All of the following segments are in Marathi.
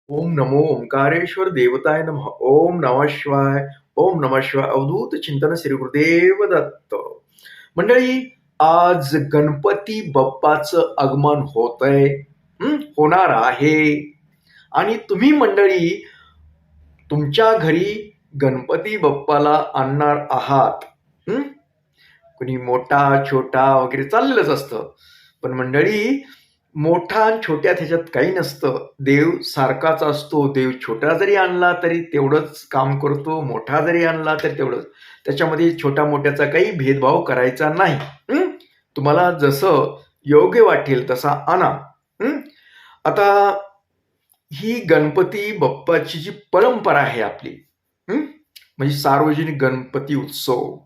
ओम नमो ओंकारेश्वर देवताय नमः. ओम नमः शिवाय. ओम नमः शिवाय. अवधूत चिंतन श्री गुरुदेव दत्त. मंडळी, आज गणपती बाप्पाचं आगमन होतंय, होणार आहे. आणि तुम्ही मंडळी तुमच्या घरी गणपती बाप्पाला आणणार आहात. कुणी मोठा छोटा वगैरे चाललेलंच असतं. पण मंडळी, मोठा आणि छोट्यात ह्याच्यात काही नसतं. देव सारखाच असतो. देव छोटा जरी आणला तरी तेवढंच काम करतो, मोठा जरी आणला तरी तेवढंच. त्याच्यामध्ये छोटा मोठ्याचा काही भेदभाव करायचा नाही. तुम्हाला जसं योग्य वाटेल तसा आणा. आता ही गणपती बाप्पाची जी परंपरा आहे आपली, म्हणजे सार्वजनिक गणपती उत्सव.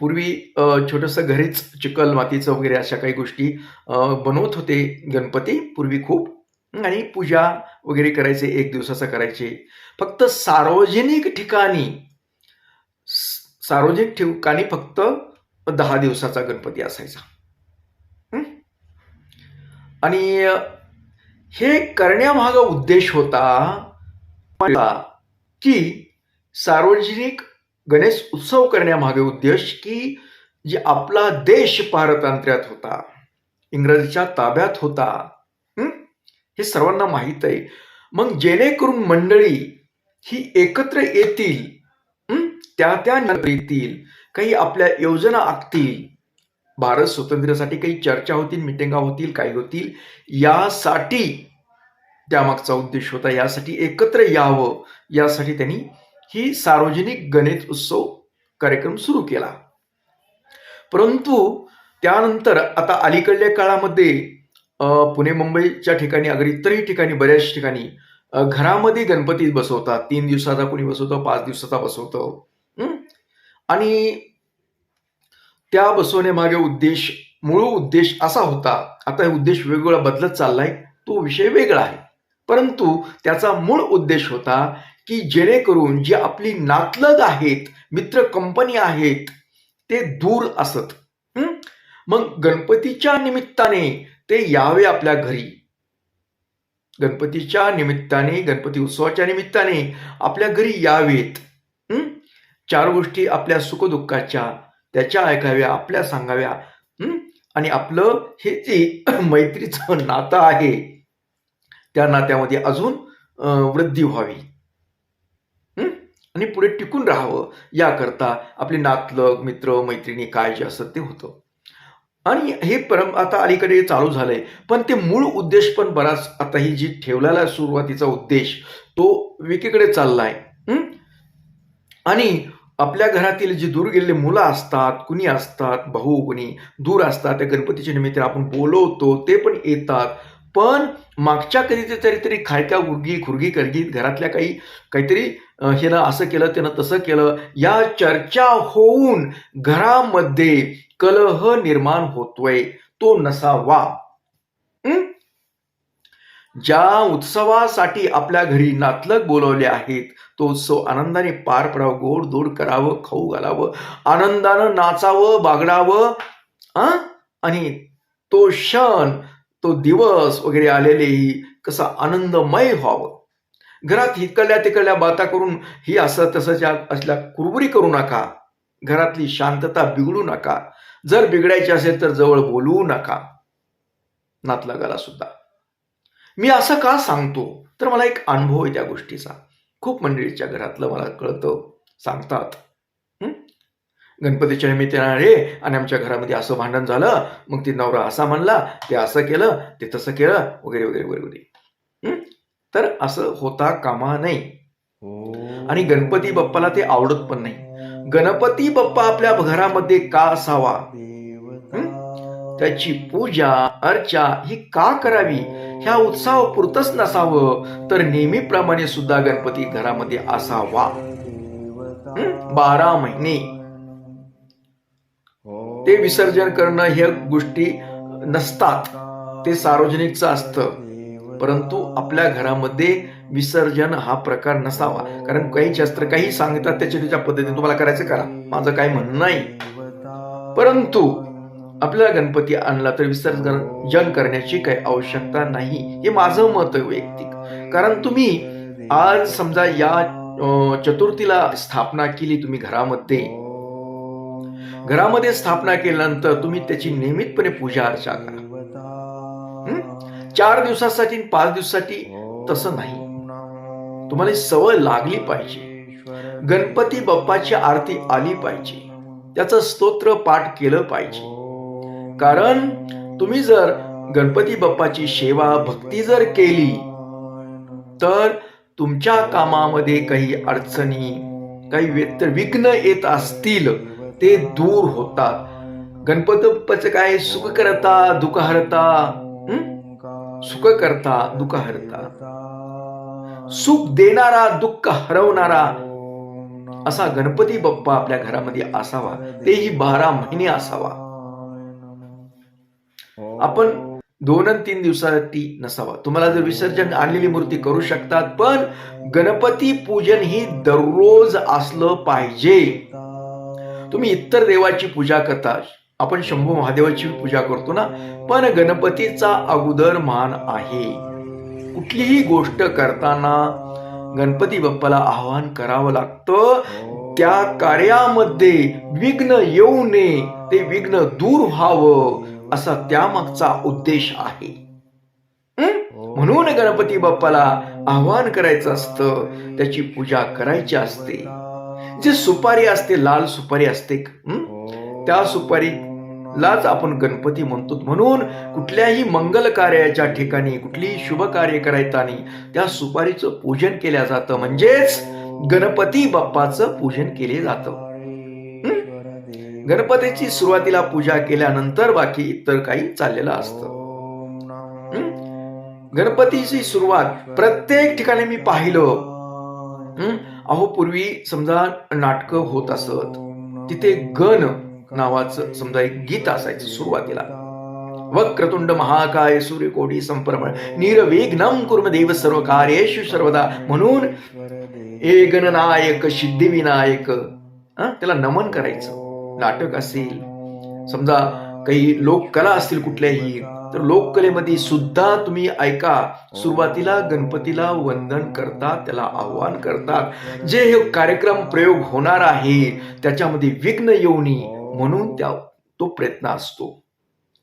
पूर्वी छोटंसं घरीच चिखल मातीचं वगैरे अशा काही गोष्टी बनवत होते गणपती पूर्वी खूप. आणि पूजा वगैरे करायचे, 1 दिवसाचा करायचे. फक्त सार्वजनिक ठिकाणी फक्त 10 दिवसाचा गणपती असायचा. आणि हे करण्यामागे उद्देश होता की सार्वजनिक गणेश उत्सव करण्यामागे उद्देश की जे आपला देश पारतंत्र्यात होता, इंग्रजीच्या ताब्यात होता, हे सर्वांना माहीत आहे. मग जेणेकरून मंडळी ही एकत्र येतील, त्या येतील, काही आपल्या योजना आखतील, भारत स्वातंत्र्यासाठी काही चर्चा होतील, मिटिंगा होतील, काही होतील, यासाठी त्यामागचा उद्देश होता. यासाठी एकत्र यावं, यासाठी त्यांनी ही सार्वजनिक गणेश उत्सव कार्यक्रम सुरू केला. परंतु त्यानंतर आता अलीकडल्या काळामध्ये पुणे मुंबईच्या ठिकाणी, अगर इतरही ठिकाणी, बऱ्याच ठिकाणी घरामध्ये गणपती बसवतात. 3 दिवसाचा कोणी बसवतं, 5 दिवसाचा बसवतं. आणि त्या बसवण्यामागे मूळ उद्देश असा होता. आता हे उद्देश वेगवेगळा बदलत चाललाय, तो विषय वेगळा आहे. परंतु त्याचा मूळ उद्देश होता की जेणेकरून जी आपली नातलग आहेत, मित्र कंपनी आहेत, ते दूर असत. मग गणपतीच्या निमित्ताने ते यावे आपल्या घरी. गणपतीच्या निमित्ताने, गणपती उत्सवाच्या निमित्ताने आपल्या घरी यावेत. 4 गोष्टी आपल्या सुखदुःखाच्या त्याच्या ऐकाव्या, आपल्या सांगाव्या. आणि आपलं हे जे मैत्रीचं नातं आहे, त्या नात्यामध्ये अजून वृद्धी व्हावी आणि पुढे टिकून राहावं, याकरता आपले नातलग, मित्र, मैत्रिणी काय जे असत ते होतं. आणि हे आता अलीकडे चालू झालंय. पण ते मूळ उद्देश पण बराच आता ही जी ठेवलेला सुरुवातीचा उद्देश तो विकीकडे चाललाय. आणि आपल्या घरातील जी दूर गेलेली मुलं असतात, कुणी असतात, भाऊ कुणी दूर असतात, त्या गणपतीच्या निमित्ताने आपण बोलवतो, ते पण येतात. पण मागच्या कधीतरी खायक्या खुरगी करगी घरातल्या काहीतरी हे ना असं केलं, त्यानं तसं केलं, या चर्चा होऊन घरामध्ये कलह निर्माण होतोय. तो नसावा. ज्या उत्सवासाठी आपल्या घरी नातलग बोलवले आहेत, तो उत्सव आनंदाने पार पडावं, गोड धोड करावं, खाऊ घालावं, आनंदानं नाचावं, बागडावं, आणि तो क्षण, तो दिवस वगैरे आलेलेही कसा आनंदमय व्हावं. घरात इकडल्या तिकडल्या बाता करून ही असं तसंच्या असल्या कुरबुरी करू नका. घरातली शांतता बिघडू नका. जर बिघडायची असेल तर जवळ बोलवू नका नातलगाला सुद्धा. मी असं का सांगतो, तर मला एक अनुभव आहे त्या गोष्टीचा. खूप मंडळीच्या घरातलं मला कळतं, सांगतात. गणपतीच्या निमित्ताने रे, आणि आमच्या घरामध्ये असं भांडण झालं, मग ती नवरा असा म्हणला, ते असं केलं, ते तसं केलं, वगैरे वगैरे वगैरे. तर असं होता कामा नाही. आणि गणपती बाप्पाला ते आवडत पण नाही. गणपती बाप्पा आपल्या घरामध्ये का असावा, त्याची पूजा अर्चा ही का करावी, ह्या उत्सवापुरतच नसावं, तर नेहमीप्रमाणे सुद्धा गणपती घरामध्ये असावा. 12 महिने ते विसर्जन करणं ह्या गोष्टी नसतात, ते सार्वजनिकचं असतं. परंतु आपल्या घरामध्ये विसर्जन हा प्रकार नसावा. कारण काही शास्त्र काही सांगतात, त्याच्या पद्धतीने तुम्हाला करायचं करा, माझं काही म्हणणं नाही. परंतु आपल्याला गणपती आणला तर विसर्जन करण्याची काही आवश्यकता नाही, हे माझं मत आहे वैयक्तिक. कारण तुम्ही आज समजा या चतुर्थीला स्थापना केली तुम्ही घरामध्ये स्थापना केल्यानंतर तुम्ही त्याची नियमितपणे पूजा अर्चा करा. 4 दिवसासाठी 5 दिवसासाठी तसं नाही. तुम्हाला सवय लागली पाहिजे. गणपती बाप्पाची आरती आली पाहिजे. त्याचं स्तोत्र पाठ केलं पाहिजे. कारण तुम्ही जर गणपती बाप्पाची सेवा भक्ती जर केली तर तुमच्या कामामध्ये काही अडचणी काही विघ्न येत असतील ते दूर होतात. गणपती बाप्पाचं काय सुख करता दुःख हरता, सुख करता दुःख हरता, सुख देणारा दुःख हरवणारा असा गणपती बाप्पा आपल्या घरामध्ये असावा. तेही 12 महिने असावा. आपण 2 आणि 3 दिवसासाठी नसावा. तुम्हाला जर विसर्जन आणलेली मूर्ती करू शकतात, पण गणपती पूजन ही दररोज असलं पाहिजे. तुम्ही इतर देवाची पूजा करता, आपण शंभू महादेवाची पूजा करतो ना, पण गणपतीचा अगोदर मान आहे. कुठलीही गोष्ट करताना गणपती बाप्पाला आवाहन करावं लागतं. त्या कार्यामध्ये विघ्न येऊ नये, ते विघ्न दूर व्हावं असा त्यामागचा उद्देश आहे. म्हणून गणपती बाप्पाला आवाहन करायचं असतं, त्याची पूजा करायची असते. जी सुपारी असते, लाल सुपारी असते, त्या सुपारीलाच आपण गणपती म्हणतो. म्हणून कुठल्याही मंगल कार्याच्या ठिकाणी कुठलीही शुभ कार्य करायताना त्या सुपारीचं पूजन केलं जातं. म्हणजेच गणपती बाप्पाचं पूजन केले जातं. गणपतीची सुरुवातीला पूजा केल्यानंतर बाकी इतर काही चाललेलं असतं. गणपतीची सुरुवात प्रत्येक ठिकाणी मी पाहिलं, अहो पूर्वी समजा नाटकं होत असत, तिथे गण नावाचं समजा एक गीत असायचं सुरुवातीला. वक्रतुंड महाकाय सूर्यकोटी संप्रभ निर्विघ्नं कुर्म देव सर्व कार्येषु सर्वदा. म्हणून हे गणनायक सिद्धिविनायक त्याला नमन करायचं. नाटक असेल, समजा काही लोककला असतील कुठल्याही, तर लोककलेमध्ये सुद्धा तुम्ही ऐका, सुरुवातीला गणपतीला वंदन करतात, त्याला आवाहन करतात. जे हे कार्यक्रम प्रयोग होणार आहे त्याच्यामध्ये विघ्न येऊ नये म्हणून तो प्रयत्न असतो.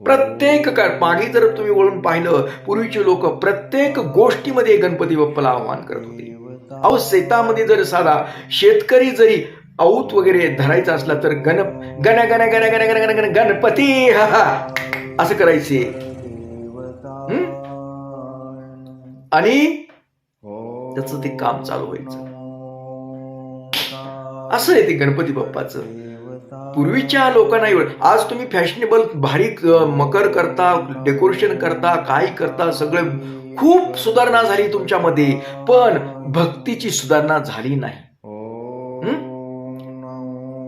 प्रत्येक मागे जर तुम्ही वळून पाहिलं, पूर्वीचे लोक प्रत्येक गोष्टीमध्ये गणपती बाप्पाला आवाहन करत होते. अहो शेतामध्ये जर साधा शेतकरी जरी औत वगैरे धरायचा असला तर गण गण गण गण गण गण गण गण गणपती असं करायचे. आणि त्याचं ते काम चालू व्हायचं. असं आहे ते गणपती बाप्पाचं. पूर्वीच्या लोकांना एवढं, आज तुम्ही फॅशनेबल भारी मकर करता, डेकोरेशन करता, काय करता, सगळं खूप सुधारणा झाली तुमच्यामध्ये, पण भक्तीची सुधारणा झाली नाही.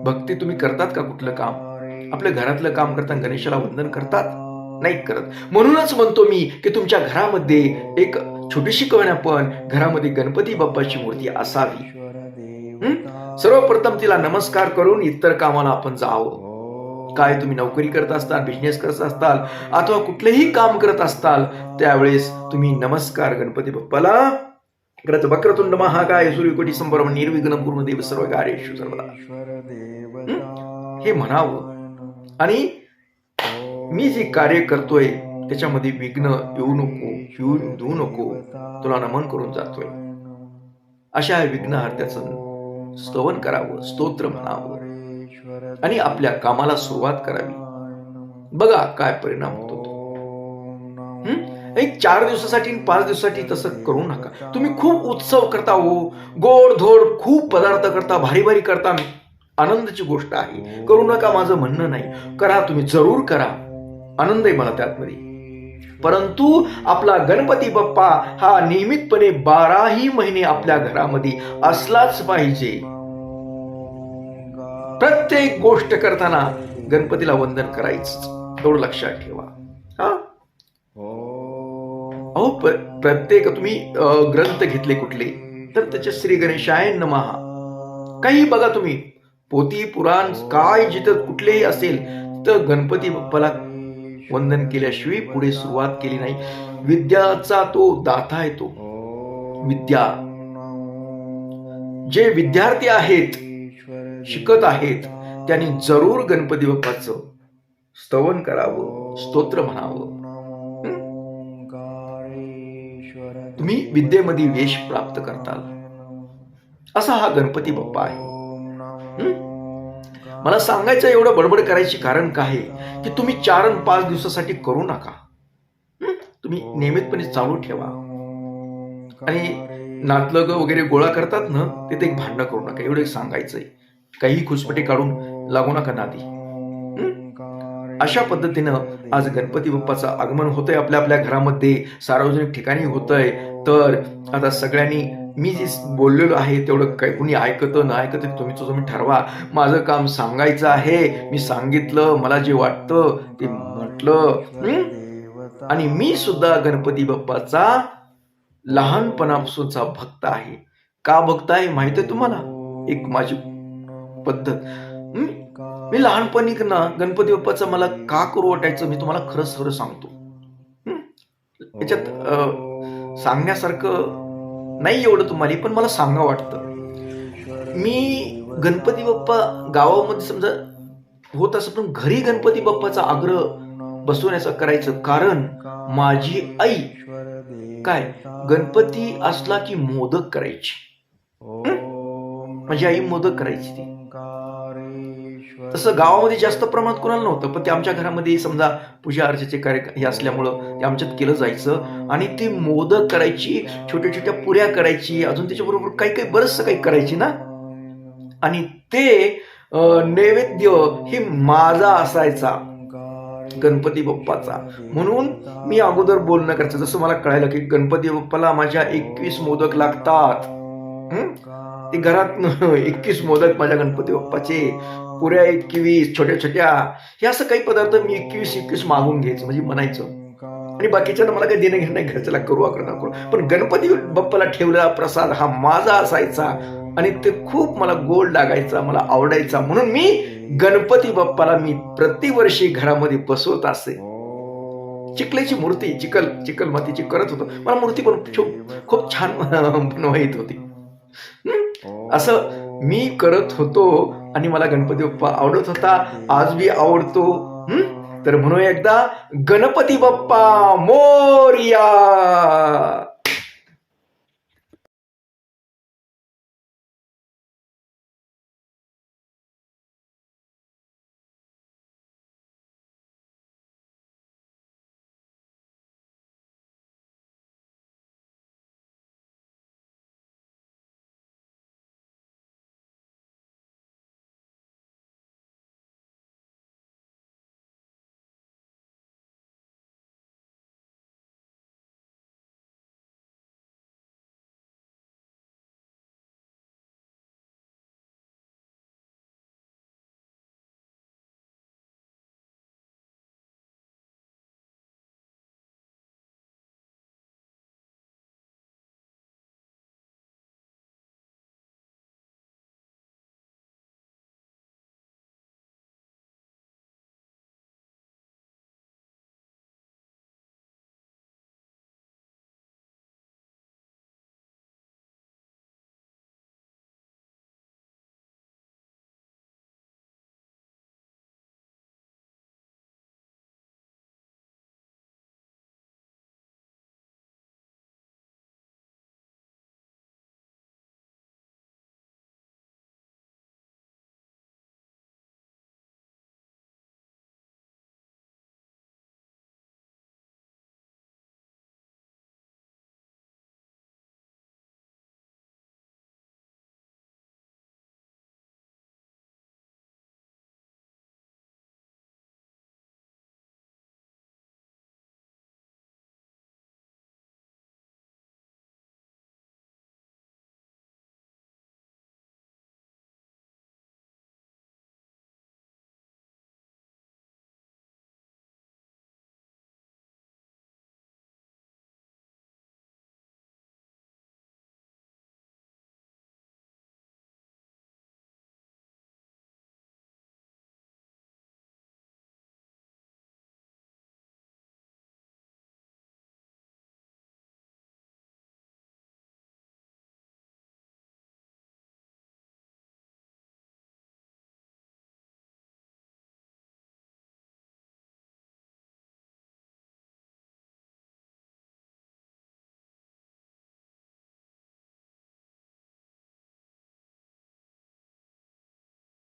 भक्ती तुम्ही करतात का? कुठलं काम आपल्या घरातलं काम करताना गणेशाला वंदन करतात? नाही करत. म्हणूनच म्हणतो मी की तुमच्या घरामध्ये एक छोटीशी कवना पण घरामध्ये गणपती बाप्पाची मूर्ती असावी. सर्वप्रथम तिला नमस्कार करून इतर कामाला आपण जावं. काय तुम्ही नोकरी करत असताल, बिझनेस करत असताल अथवा कुठलेही काम करत असताल, त्यावेळेस तुम्ही नमस्कार गणपती बाप्पाला करत. वक्रतुंड महाकाय सूर्यकोटी संप्रभ निर्विघ्नं कुर्म देव सर्व कार्येषु सर्वदा हे म्हणावं. आणि मी जे कार्य करतोय त्याच्यामध्ये विघ्न येऊ नको, तुला नमन करून जातोय, अशा विघ्नहर्त्याचं स्तवन करावं, स्तोत्र म्हणावं आणि आपल्या कामाला सुरुवात करावी. बघा काय परिणाम होतो. एक 4 दिवसासाठी 5 दिवसासाठी तसं करू नका. तुम्ही खूप उत्सव करता, हो गोड धोड खूप पदार्थ करता, भारी भारी करता, आनंदाची गोष्ट आहे, करू नका माझं म्हणणं नाही. करा, तुम्ही जरूर करा, आनंद आहे मला त्यातमध्ये. परंतु आपला गणपती बाप्पा हा नियमितपणे 12ही महिने आपल्या घरामध्ये असलाच पाहिजे. प्रत्येक गोष्ट करताना गणपतीला वंदन करायचं, एवढं लक्षात ठेवा. अहो प्रत्येक तुम्ही ग्रंथ घेतले कुठले तर त्याच्या श्री गणेशाय नमः काही बघा तुम्ही, पोथी पुराण काय जिथं कुठलेही असेल तर गणपती बाप्पाला वंदन केल्याशिवाय पुढे सुरुवात केली नाही. विद्याचा तो दाता आहे, तो विद्या. जे विद्यार्थी आहेत, शिकत आहेत, त्यांनी जरूर गणपती बाप्पाचं स्तवन करावं, स्तोत्र म्हणावं. तुम्ही विद्येमध्ये यश प्राप्त करताल, असा हा गणपती बाप्पा आहे. मला सांगायचं, एवढं बडबड करायची कारण काय की तुम्ही 4 आणि 5 दिवसासाठी करू नका. तुम्ही नियमितपणे चालू ठेवा. आणि नातलग वगैरे गोळा करतात ना, तिथे एक भांडण करू नका, एवढं सांगायचंय. काही खुसपटी काढून लागू नका नादी. अशा पद्धतीनं आज गणपती बाप्पाचं आगमन होतंय आपल्या आपल्या घरामध्ये, सार्वजनिक ठिकाणी होतंय. तर आता सगळ्यांनी मी जे बोललेलो आहे तेवढं काही कुणी ऐकतं न ऐकतं तुम्ही ठरवा. माझं काम सांगायचं आहे, मी सांगितलं, मला जे वाटतं ते म्हटलं. आणि मी सुद्धा गणपती बाप्पाचा लहानपणापासूनचा भक्त आहे. का भक्त आहे माहिती आहे तुम्हाला? एक माझी पद्धत. मी लहानपणी ना गणपती बाप्पाचं मला का करू वाटायचं, मी तुम्हाला खरं सांगतो. याच्यात सांगण्यासारखं नाही एवढं तुम्हाला, पण मला सांगा वाटतं. मी गणपती बाप्पा गावामध्ये समजा होत असं, पण घरी गणपती बाप्पाचा आग्रह बसवण्याचा करायचं. कारण माझी आई काय गणपती असला की मोदक करायची. माझी आई मोदक करायची ती. तसं गावामध्ये जास्त प्रमाणात कोणाला नव्हतं, पण ते आमच्या घरामध्ये समजा पूजा अर्चेचे कार्यक्रम हे असल्यामुळं ते आमच्यात केलं जायचं. आणि ती मोदक करायची, छोट्या छोट्या पुऱ्या करायची, अजून त्याच्याबरोबर काही बरंचसं काही करायची ना. आणि ते नैवेद्य हे माझा असायचा गणपती बाप्पाचा. म्हणून मी अगोदर बोलणं करायचं. जसं मला कळायलं की गणपती बाप्पाला माझ्या 21 मोदक लागतात. ते घरात 21 मोदक माझ्या गणपती बाप्पाचे, पुऱ्या 21 छोट्या छोट्या, हे असं काही पदार्थ मी 21 मागून घ्यायचं, म्हणजे म्हणायचं. आणि बाकीच्यांना मला काही देणं घेणं नाही, घरच्याला करू आग्रह करू. पण गणपती बाप्पाला ठेवलेला प्रसाद हा माझा असायचा आणि ते खूप मला गोड लागायचा, मला आवडायचा. म्हणून मी गणपती बाप्पाला मी प्रतिवर्षी घरामध्ये बसवत असे. चिखलाची मूर्ती, चिखल मातीची करत होतो. मला मूर्ती पण खूप छान बनवायला येत होती. असं मी करत होतो आणि मला गणपती बाप्पा आवडत होता, आज बी आवडतो. तर म्हणून एकदा गणपती बाप्पा मोरया.